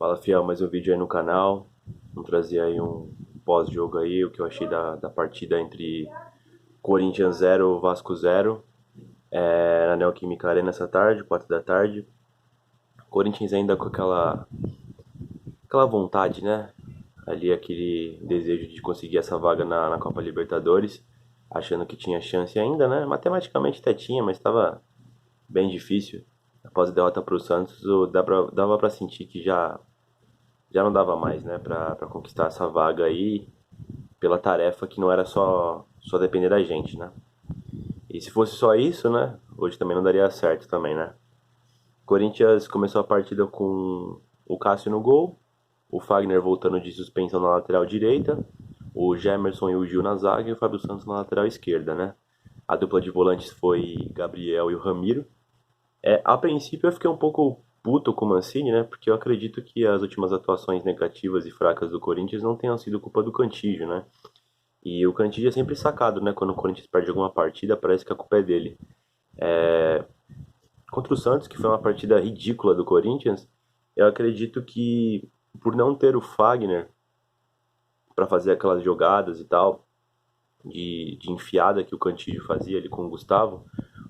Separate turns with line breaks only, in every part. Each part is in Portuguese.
Fala, fiel, mais um vídeo aí no canal. Vamos trazer aí um pós-jogo aí, o que eu achei da partida entre Corinthians 0 Vasco 0, na Neoquímica Arena essa tarde, 4 da tarde. Corinthians ainda com aquela vontade, né? Ali aquele desejo de conseguir essa vaga na Copa Libertadores, achando que tinha chance ainda, né? Matematicamente até tinha, mas estava bem difícil. Após a derrota para o Santos, dava pra sentir que já não dava mais, né, pra conquistar essa vaga aí pela tarefa que não era só depender da gente, né? E se fosse só isso, né, hoje também não daria certo também, né? Corinthians começou a partida com o Cássio no gol, o Fagner voltando de suspensão na lateral direita, o Gemerson e o Gil na zaga e o Fábio Santos na lateral esquerda, né? A dupla de volantes foi Gabriel e o Ramiro. A princípio eu fiquei um pouco puto com o Mancini, né? Porque eu acredito que as últimas atuações negativas e fracas do Corinthians não tenham sido culpa do Cantillo, né? E o Cantillo é sempre sacado, né? Quando o Corinthians perde alguma partida, parece que a culpa é dele. Contra o Santos, que foi uma partida ridícula do Corinthians, eu acredito que por não ter o Fagner para fazer aquelas jogadas e tal, de enfiada que o Cantillo fazia ali com o Gustavo,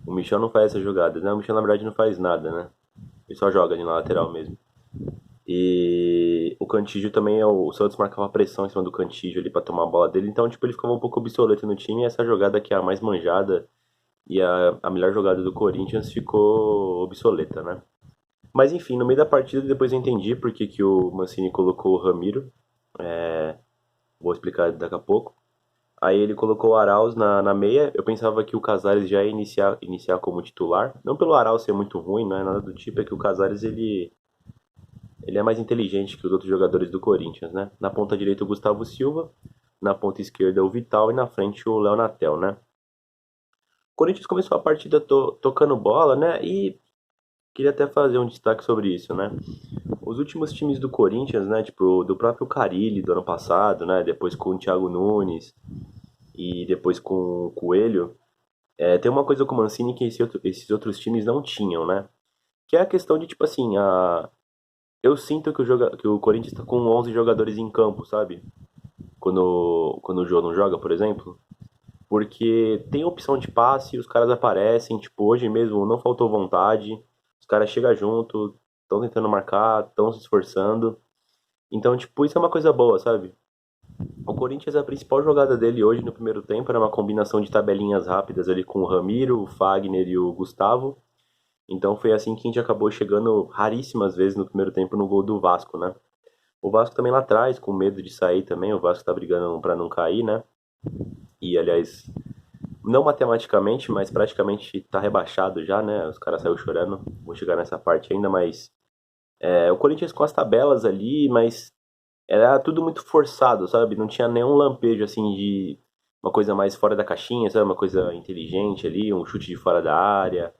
o Michel não faz essas jogadas, né? O Michel na verdade não faz nada, né? Ele só joga ali na lateral mesmo. E o Cantígio também, o Santos marcava pressão em cima do Cantígio ali pra tomar a bola dele, então tipo, ele ficava um pouco obsoleto no time, e essa jogada que é a mais manjada e a melhor jogada do Corinthians ficou obsoleta, né? Mas enfim, no meio da partida depois eu entendi por que o Mancini colocou o Ramiro, vou explicar daqui a pouco. Aí ele colocou o Arauz na meia, eu pensava que o Casares já ia iniciar como titular, não pelo Arauz ser muito ruim, não é nada do tipo, é que o Casares ele é mais inteligente que os outros jogadores do Corinthians, né? Na ponta direita o Gustavo Silva, na ponta esquerda o Vital e na frente o Léo Natel, né? O Corinthians começou a partida tocando bola, né? E queria até fazer um destaque sobre isso, né? Os últimos times do Corinthians, né? Tipo, do próprio Carille do ano passado, né? Depois com o Thiago Nunes e depois com o Coelho. Tem uma coisa com o Mancini que esses outros times não tinham, né? Que é a questão de, tipo assim, eu sinto que o Corinthians tá com 11 jogadores em campo, sabe? Quando o Jô não joga, por exemplo. Porque tem opção de passe, os caras aparecem, tipo, hoje mesmo não faltou vontade, os caras chegam junto, estão tentando marcar, estão se esforçando. Então, tipo, isso é uma coisa boa, sabe? O Corinthians, a principal jogada dele hoje no primeiro tempo era uma combinação de tabelinhas rápidas ali com o Ramiro, o Fagner e o Gustavo. Então foi assim que a gente acabou chegando raríssimas vezes no primeiro tempo no gol do Vasco, né? O Vasco também lá atrás, com medo de sair também, o Vasco tá brigando pra não cair, né? E aliás, não matematicamente, mas praticamente tá rebaixado já, né? Os caras saíram chorando. Vou chegar nessa parte ainda, mas o Corinthians com as tabelas ali, mas era tudo muito forçado, sabe? Não tinha nenhum lampejo assim de uma coisa mais fora da caixinha, sabe? Uma coisa inteligente ali, um chute de fora da área,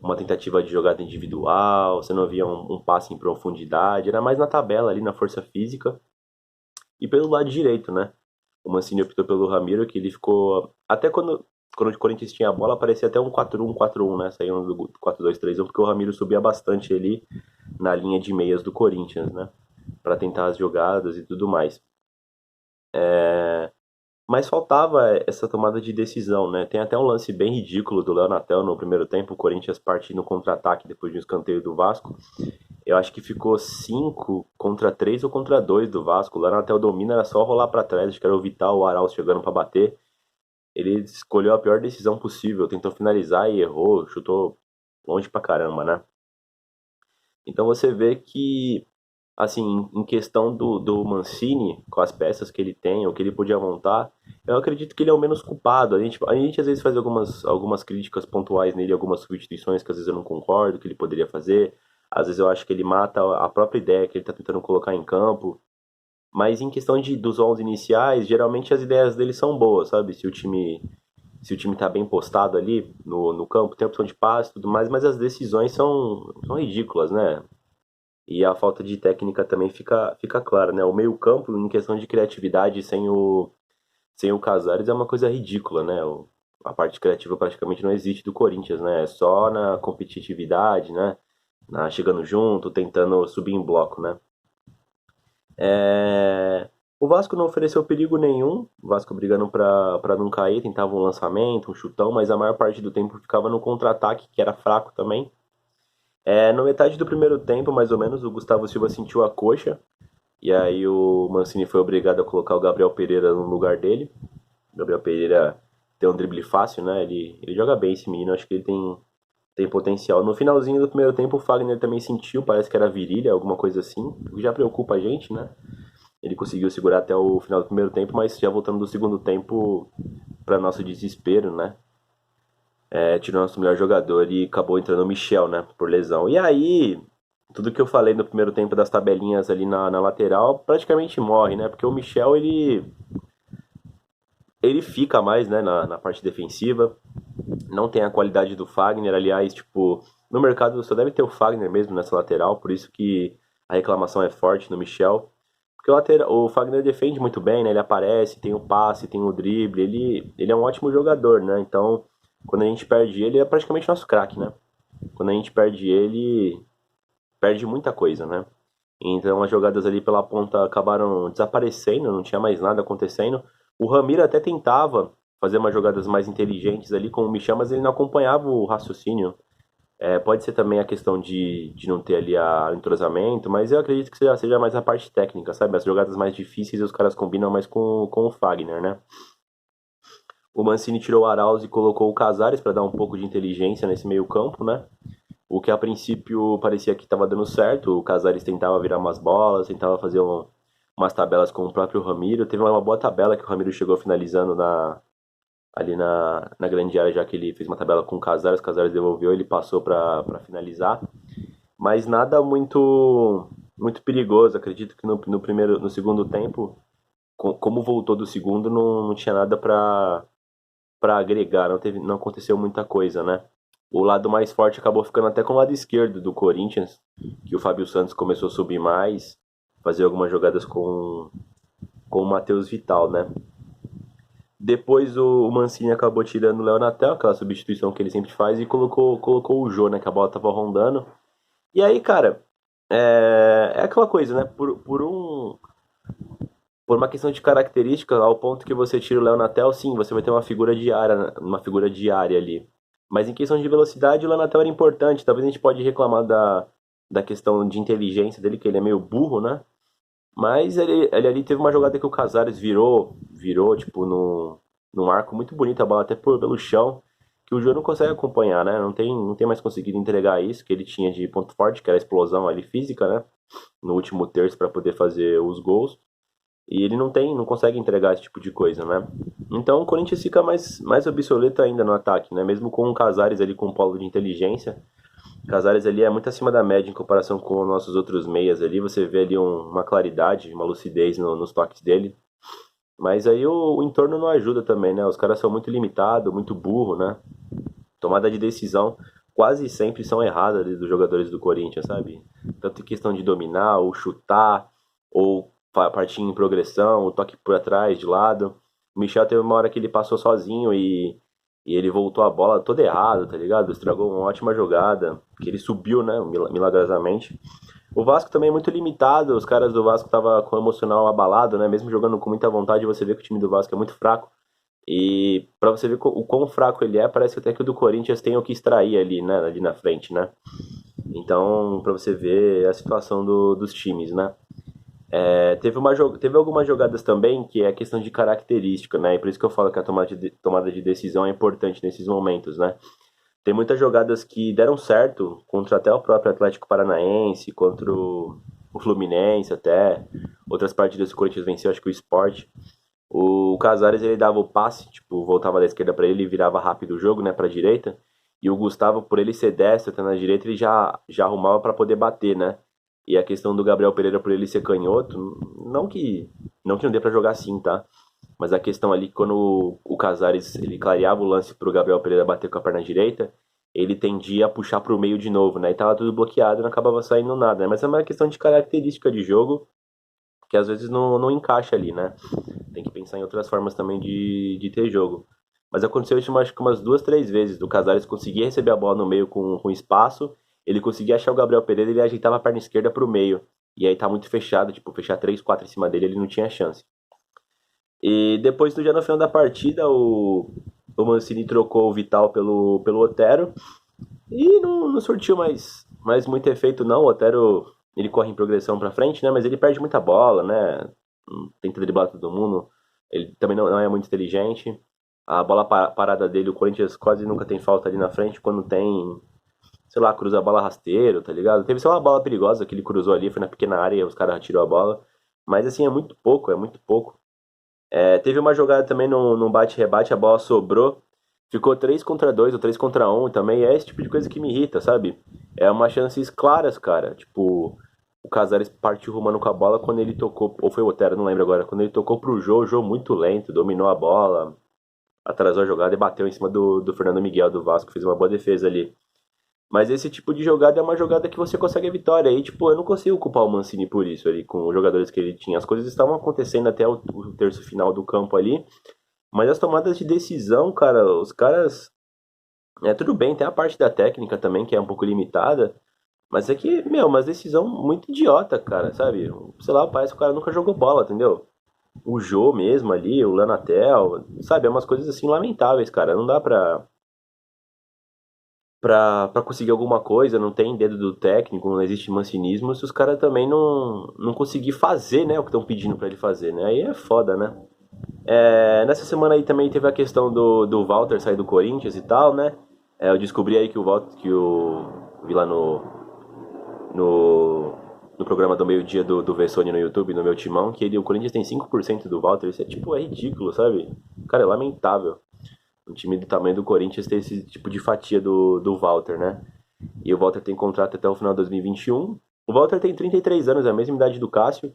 uma tentativa de jogada individual, você não via um passe em profundidade, era mais na tabela ali, na força física. E pelo lado direito, né? O Mancini optou pelo Ramiro, que ele ficou. Até quando o Corinthians tinha a bola, parecia até um 4-1, 4-1, né? Saiu do 4-2-3-1, porque o Ramiro subia bastante ali na linha de meias do Corinthians, né? Pra tentar as jogadas e tudo mais. Mas faltava essa tomada de decisão, né? Tem até um lance bem ridículo do Léo Natel no primeiro tempo, o Corinthians parte no contra-ataque depois de um escanteio do Vasco. Eu acho que ficou 5 contra 3 ou contra 2 do Vasco. O Léo Natel domina, era só rolar pra trás, acho que era o Vital, o Arauz chegando pra bater. Ele escolheu a pior decisão possível, tentou finalizar e errou, chutou longe pra caramba, né? Então você vê que, assim, em questão do Mancini, com as peças que ele tem, o que ele podia montar, eu acredito que ele é o menos culpado. A gente às vezes faz algumas críticas pontuais nele, algumas substituições que às vezes eu não concordo que ele poderia fazer. Às vezes eu acho que ele mata a própria ideia que ele está tentando colocar em campo. Mas em questão dos 11 iniciais, geralmente as ideias dele são boas, sabe? Se o time tá bem postado ali no campo, tem opção de passe e tudo mais, mas as decisões são ridículas, né? E a falta de técnica também fica clara, né? O meio-campo, em questão de criatividade, sem o Casares, é uma coisa ridícula, né? A parte criativa praticamente não existe do Corinthians, né? É só na competitividade, né? chegando junto, tentando subir em bloco, né? É, O Vasco não ofereceu perigo nenhum, o Vasco brigando para não cair, tentava um lançamento, um chutão, mas a maior parte do tempo ficava no contra-ataque, que era fraco também. No metade do primeiro tempo, mais ou menos, o Gustavo Silva sentiu a coxa, e aí o Mancini foi obrigado a colocar o Gabriel Pereira no lugar dele. O Gabriel Pereira tem um drible fácil, né? Ele joga bem esse menino, acho que ele tem potencial. No finalzinho do primeiro tempo, o Fagner também sentiu, parece que era virilha, alguma coisa assim, o que já preocupa a gente, né? Ele conseguiu segurar até o final do primeiro tempo, mas já voltando do segundo tempo, para nosso desespero, né? Tirou nosso melhor jogador e acabou entrando o Michel, né? Por lesão. E aí, tudo que eu falei no primeiro tempo das tabelinhas ali na lateral praticamente morre, né? Porque o Michel, ele fica mais, né, na parte defensiva. Não tem a qualidade do Fagner, aliás, tipo, no mercado só deve ter o Fagner mesmo nessa lateral, por isso que a reclamação é forte no Michel. Porque o Fagner defende muito bem, né? Ele aparece, tem o passe, tem o drible, ele é um ótimo jogador, né? Então, quando a gente perde ele, é praticamente nosso craque, né? Quando a gente perde ele, perde muita coisa, né? Então as jogadas ali pela ponta acabaram desaparecendo, não tinha mais nada acontecendo. O Ramiro até tentava fazer umas jogadas mais inteligentes ali com o Michel, mas ele não acompanhava o raciocínio. Pode ser também a questão de não ter ali o entrosamento, mas eu acredito que seja mais a parte técnica, sabe? As jogadas mais difíceis os caras combinam mais com o Fagner, né? O Mancini tirou o Arauz e colocou o Casares para dar um pouco de inteligência nesse meio campo, né? O que a princípio parecia que estava dando certo. O Casares tentava virar umas bolas, tentava fazer umas tabelas com o próprio Ramiro. Teve uma boa tabela que o Ramiro chegou finalizando ali na grande área, já que ele fez uma tabela com o Casares devolveu, ele passou para finalizar. Mas nada muito perigoso. Acredito que no segundo tempo, como voltou do segundo, não tinha nada para agregar, não aconteceu muita coisa, né? O lado mais forte acabou ficando até com o lado esquerdo do Corinthians, que o Fábio Santos começou a subir mais, fazer algumas jogadas com o Matheus Vital, né? Depois o Mancini acabou tirando o Léo Natel, aquela substituição que ele sempre faz, e colocou o Jô, né? Que a bola tava rondando. E aí, cara, é aquela coisa, né? Por uma questão de característica, ao ponto que você tira o Léo Natel, sim, você vai ter uma figura diária ali. Mas em questão de velocidade, o Léo Natel era importante. Talvez a gente pode reclamar da questão de inteligência dele, que ele é meio burro, né? Mas ele ali teve uma jogada que o Casares virou tipo, num arco muito bonito, a bola até pelo chão, que o Jô não consegue acompanhar, né? Não tem mais conseguido entregar isso que ele tinha de ponto forte, que era a explosão ali física, né? No último terço para poder fazer os gols. E ele não consegue entregar esse tipo de coisa, né? Então o Corinthians fica mais obsoleto ainda no ataque, né? Mesmo com o Casares ali com um polo de inteligência. O Casares ali é muito acima da média em comparação com os nossos outros meias ali. Você vê ali uma claridade, uma lucidez nos toques dele. Mas aí o entorno não ajuda também, né? Os caras são muito limitados, muito burro, né? Tomada de decisão quase sempre são erradas ali dos jogadores do Corinthians, sabe? Tanto em questão de dominar, ou chutar, ou partir em progressão, o toque por trás, de lado. O Michel teve uma hora que ele passou sozinho e ele voltou a bola toda errada, tá ligado? Estragou uma ótima jogada, que ele subiu, né, milagrosamente. O Vasco também é muito limitado, os caras do Vasco estavam com o emocional abalado, né? Mesmo jogando com muita vontade, você vê que o time do Vasco é muito fraco. E pra você ver o quão fraco ele é, parece até que o do Corinthians tem o que extrair ali, né, ali na frente, né? Então, pra você ver a situação dos times, né? Teve algumas jogadas também que é questão de característica, né? E por isso que eu falo que a tomada de decisão é importante nesses momentos, né? Tem muitas jogadas que deram certo contra até o próprio Atlético Paranaense, contra o Fluminense até. Outras partidas que o Corinthians venceu, acho que o Sport. O Casares ele dava o passe, tipo, voltava da esquerda para ele e virava rápido o jogo, né, para direita. E o Gustavo, por ele ser destro, até na direita, ele já arrumava para poder bater, né? E a questão do Gabriel Pereira por ele ser canhoto, não que não dê para jogar assim, tá? Mas a questão ali, quando o Casares ele clareava o lance pro Gabriel Pereira bater com a perna direita, ele tendia a puxar pro meio de novo, né? E tava tudo bloqueado, não acabava saindo nada, né? Mas é uma questão de característica de jogo que às vezes não encaixa ali, né? Tem que pensar em outras formas também de ter jogo. Mas aconteceu isso acho que umas duas, três vezes, do Casares conseguir receber a bola no meio com espaço ele conseguia achar o Gabriel Pereira, ele ajeitava a perna esquerda pro meio. E aí tá muito fechado, tipo, fechar 3, 4 em cima dele, ele não tinha chance. E depois, já no final da partida, o Mancini trocou o Vital pelo Otero. E não surtiu mais muito efeito, não. O Otero, ele corre em progressão pra frente, né? Mas ele perde muita bola, né? Tenta driblar todo mundo. Ele também não é muito inteligente. A bola parada dele, o Corinthians quase nunca tem falta ali na frente. Quando tem, sei lá, cruza a bola rasteiro, tá ligado? Teve só uma bola perigosa que ele cruzou ali, foi na pequena área e os caras tirou a bola. Mas assim, é muito pouco, é muito pouco. Teve uma jogada também num bate-rebate, a bola sobrou. Ficou 3 contra 2 ou 3 contra um também. É esse tipo de coisa que me irrita, sabe? É umas chances claras, cara. Tipo, o Casares partiu rumando com a bola quando ele tocou, ou foi o Otero, não lembro agora. Quando ele tocou pro Jô, o Jô muito lento, dominou a bola, atrasou a jogada e bateu em cima do Fernando Miguel do Vasco, fez uma boa defesa ali. Mas esse tipo de jogada é uma jogada que você consegue a vitória. E, tipo, eu não consigo culpar o Mancini por isso ali, com os jogadores que ele tinha. As coisas estavam acontecendo até o terço final do campo ali. Mas as tomadas de decisão, cara, os caras. Tudo bem, tem a parte da técnica também, que é um pouco limitada. Mas é que, meu, uma decisão muito idiota, cara, sabe? Sei lá, parece que o cara nunca jogou bola, entendeu? O Jô mesmo ali, o Lanatel, sabe? É umas coisas assim lamentáveis, cara. Não dá pra conseguir alguma coisa, não tem dedo do técnico, não existe mancinismo, se os caras também não conseguir fazer, né, o que estão pedindo pra ele fazer, né? Aí é foda, né? Nessa semana aí também teve a questão do Walter sair do Corinthians e tal, né? Eu descobri aí que o Walter, vi lá no, no programa do meio-dia do Vessone no YouTube, no meu timão, que o Corinthians tem 5% do Walter. Isso é ridículo, sabe? Cara, é lamentável um time do tamanho do Corinthians ter esse tipo de fatia do Walter, né? E o Walter tem contrato até o final de 2021. O Walter tem 33 anos, é a mesma idade do Cássio.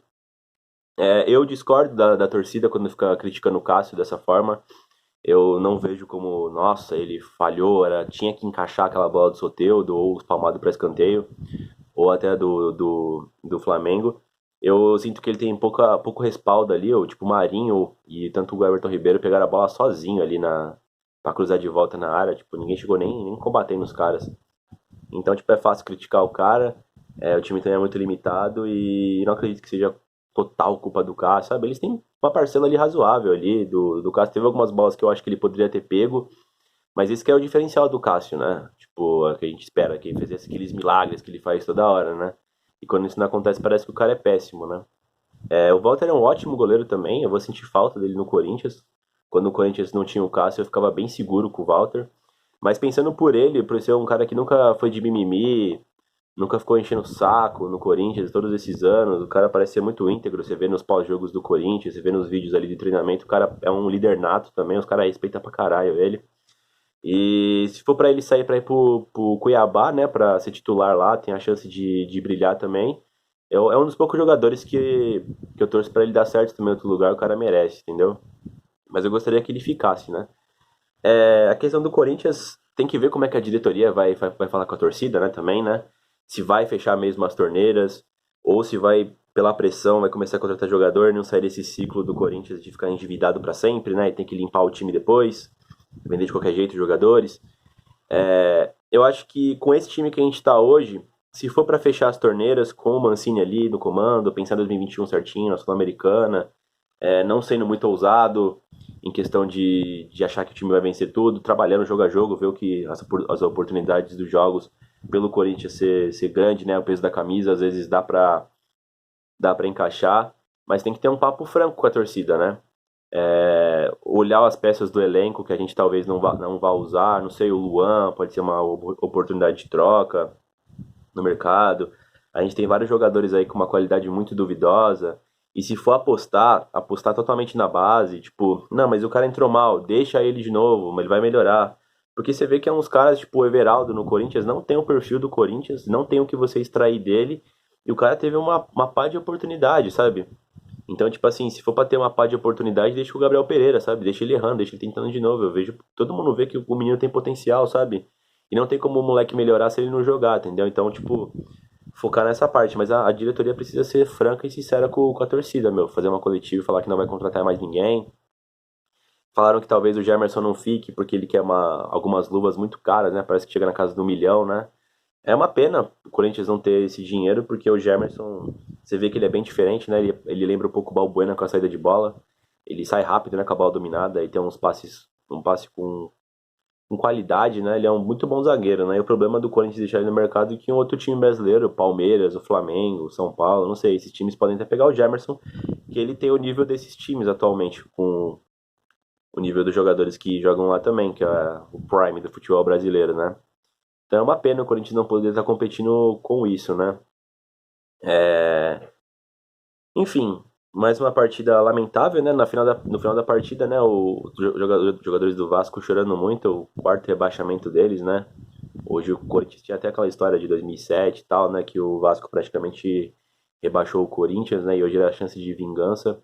Eu discordo da torcida quando fica criticando o Cássio dessa forma. Eu não vejo como, nossa, ele falhou, tinha que encaixar aquela bola do Soteldo ou espalmado para escanteio, ou até do Flamengo. Eu sinto que ele tem pouco respaldo ali, ou tipo o Marinho e tanto o Everton Ribeiro pegaram a bola sozinho ali pra cruzar de volta na área. Tipo, ninguém chegou nem combatendo os caras. Então, tipo, é fácil criticar o cara. O time também é muito limitado e não acredito que seja total culpa do Cássio, sabe? Eles têm uma parcela ali razoável ali do Cássio. Teve algumas bolas que eu acho que ele poderia ter pego, mas esse que é o diferencial do Cássio, né? Tipo, é que a gente espera, que ele fizesse aqueles milagres que ele faz toda hora, né? E quando isso não acontece, parece que o cara é péssimo, né? O Walter é um ótimo goleiro também, eu vou sentir falta dele no Corinthians. Quando o Corinthians não tinha o Cássio, eu ficava bem seguro com o Walter. Mas pensando por ser um cara que nunca foi de mimimi, nunca ficou enchendo o saco no Corinthians todos esses anos, o cara parece ser muito íntegro, você vê nos pós-jogos do Corinthians, você vê nos vídeos ali de treinamento, o cara é um líder nato também, os caras respeitam pra caralho ele. E se for pra ele sair pra ir pro Cuiabá, né, pra ser titular lá, tem a chance de brilhar também. É um dos poucos jogadores que eu torço pra ele dar certo também em outro lugar, o cara merece, entendeu? Mas eu gostaria que ele ficasse, né? A questão do Corinthians tem que ver como é que a diretoria vai falar com a torcida, né, também, né? Se vai fechar mesmo as torneiras, ou se vai, pela pressão, vai começar a contratar jogador e não sair desse ciclo do Corinthians de ficar endividado pra sempre, né? E tem que limpar o time depois, vender de qualquer jeito os jogadores. Eu acho que com esse time que a gente tá hoje, se for pra fechar as torneiras, com o Mancini ali no comando, pensar em 2021 certinho, na Sul-Americana, não sendo muito ousado em questão de achar que o time vai vencer tudo, trabalhando jogo a jogo, ver o que as oportunidades dos jogos pelo Corinthians ser grande, né? O peso da camisa, às vezes dá pra encaixar, mas tem que ter um papo franco com a torcida, né? Olhar as peças do elenco que a gente talvez não vá usar, não sei, o Luan pode ser uma oportunidade de troca no mercado. A gente tem vários jogadores aí com uma qualidade muito duvidosa. E se for apostar totalmente na base, tipo, não, mas o cara entrou mal, deixa ele de novo, mas ele vai melhorar. Porque você vê que é uns caras, tipo, o Everaldo no Corinthians, não tem o perfil do Corinthians, não tem o que você extrair dele, e o cara teve uma pá de oportunidade, sabe? Então, tipo assim, se for pra ter uma pá de oportunidade, deixa o Gabriel Pereira, sabe? Deixa ele errando, deixa ele tentando de novo. Eu vejo, todo mundo vê que o menino tem potencial, sabe? E não tem como o moleque melhorar se ele não jogar, entendeu? Então, tipo, focar nessa parte. Mas a diretoria precisa ser franca e sincera com a torcida, meu. Fazer uma coletiva e falar que não vai contratar mais ninguém. Falaram que talvez o Germerson não fique porque ele quer algumas luvas muito caras, né? Parece que chega na casa do 1 milhão, né? É uma pena o Corinthians não ter esse dinheiro, porque o Gemerson, você vê que ele é bem diferente, né? Ele lembra um pouco o Balbuena com a saída de bola. Ele sai rápido, né, com a bola dominada, e tem uns passes, um passe com qualidade, né? Ele é um muito bom zagueiro, né? E o problema do Corinthians deixar ele no mercado é que um outro time brasileiro, o Palmeiras, o Flamengo, o São Paulo, não sei, esses times podem até pegar o Gemerson, que ele tem o nível desses times atualmente, com o nível dos jogadores que jogam lá também, que é o prime do futebol brasileiro, né? Então é uma pena o Corinthians não poder estar competindo com isso, né? É... Enfim, mais uma partida lamentável, né? No final da partida, né? Os jogadores do Vasco chorando muito, o quarto rebaixamento deles, né? Hoje o Corinthians tinha até aquela história de 2007 e tal, né? Que o Vasco praticamente rebaixou o Corinthians, né? E hoje era a chance de vingança.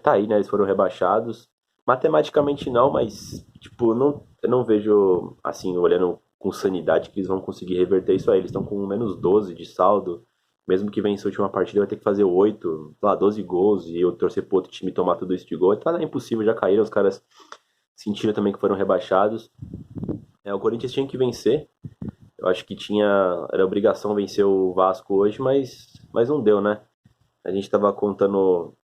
Tá aí, né? Eles foram rebaixados. Matematicamente não, mas, tipo, não, eu não vejo, assim, olhando com sanidade, que eles vão conseguir reverter isso aí. Eles estão com -12 de saldo. Mesmo que vença a última partida, vai ter que fazer 8, sei lá, 12 gols e eu torcer pro outro time tomar tudo isso de gol. Tá, é impossível, já caíram. Os caras sentiram também que foram rebaixados. O Corinthians tinha que vencer. Eu acho que era obrigação vencer o Vasco hoje, mas não deu, né? A gente tava contando,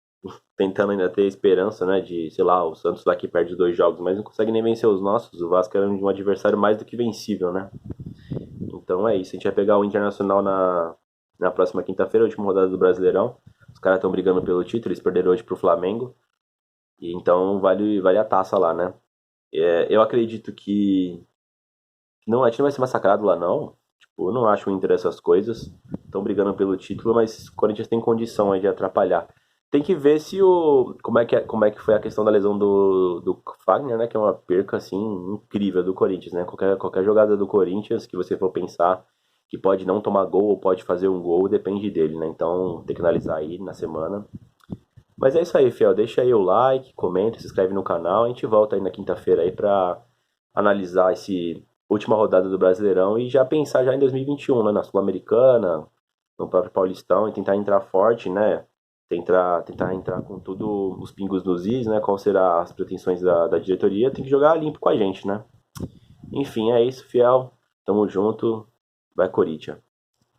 tentando ainda ter esperança, né? De, sei lá, o Santos lá que perde 2 jogos, mas não consegue nem vencer os nossos. O Vasco era um adversário mais do que vencível, né? Então é isso. A gente vai pegar o Internacional na próxima quinta-feira, a última rodada do Brasileirão. Os caras estão brigando pelo título, eles perderam hoje pro Flamengo. E então vale a taça lá, né? Eu acredito que não, a gente não vai ser massacrado lá, não. Tipo, eu não acho o Inter essas coisas. Estão brigando pelo título, mas o Corinthians tem condição aí de atrapalhar. Tem que ver se o. Como é que foi a questão da lesão do Fagner, né? Que é uma perca, assim, incrível do Corinthians, né? Qualquer jogada do Corinthians que você for pensar que pode não tomar gol ou pode fazer um gol, depende dele, né? Então tem que analisar aí na semana. Mas é isso aí, Fiel. Deixa aí o like, comenta, se inscreve no canal. A gente volta aí na quinta-feira aí pra analisar esse última rodada do Brasileirão e já pensar já em 2021, né? Na Sul-Americana, no próprio Paulistão e tentar entrar forte, né? Tentar entrar com tudo os pingos nos is, né? Qual será as pretensões da diretoria? Tem que jogar limpo com a gente, né? Enfim, é isso, Fiel. Tamo junto. Vai, Corinthians.